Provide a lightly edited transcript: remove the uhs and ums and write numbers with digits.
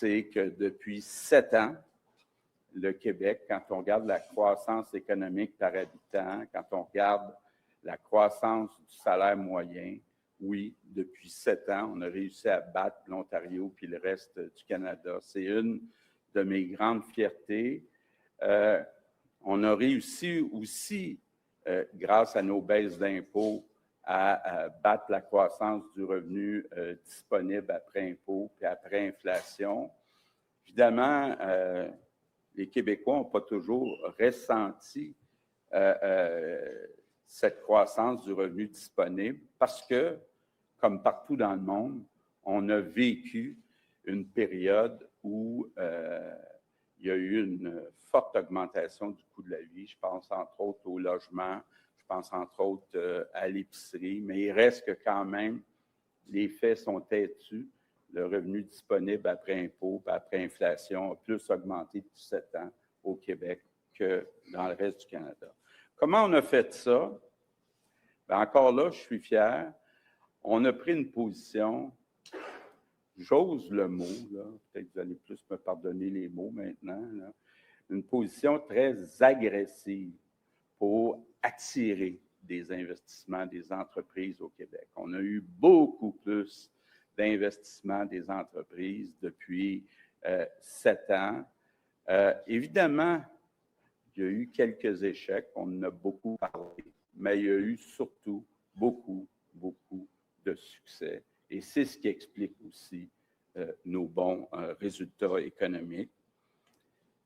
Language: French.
c'est que depuis 7 ans, le Québec, quand on regarde la croissance économique par habitant, quand on regarde la croissance du salaire moyen, oui, depuis 7 ans, on a réussi à battre l'Ontario puis le reste du Canada. C'est une de mes grandes fiertés. On a réussi aussi, grâce à nos baisses d'impôts, à battre la croissance du revenu disponible après impôt puis après inflation. Évidemment, les Québécois n'ont pas toujours ressenti cette croissance du revenu disponible parce que, comme partout dans le monde, on a vécu une période où il y a eu une forte augmentation du coût de la vie. Je pense entre autres au logement, je pense entre autres à l'épicerie, mais il reste que quand même, les faits sont têtus. Le revenu disponible après impôt, après inflation, a plus augmenté depuis 7 ans au Québec que dans le reste du Canada. Comment on a fait ça? Bien, encore là, je suis fier. On a pris une position, j'ose le mot, là, peut-être que vous allez plus me pardonner les mots maintenant, là, une position très agressive pour attirer des investissements des entreprises au Québec. On a eu beaucoup plus d'investissements des entreprises depuis 7 ans. Évidemment, il y a eu quelques échecs, on en a beaucoup parlé, mais il y a eu surtout beaucoup de succès. Et c'est ce qui explique aussi nos bons résultats économiques.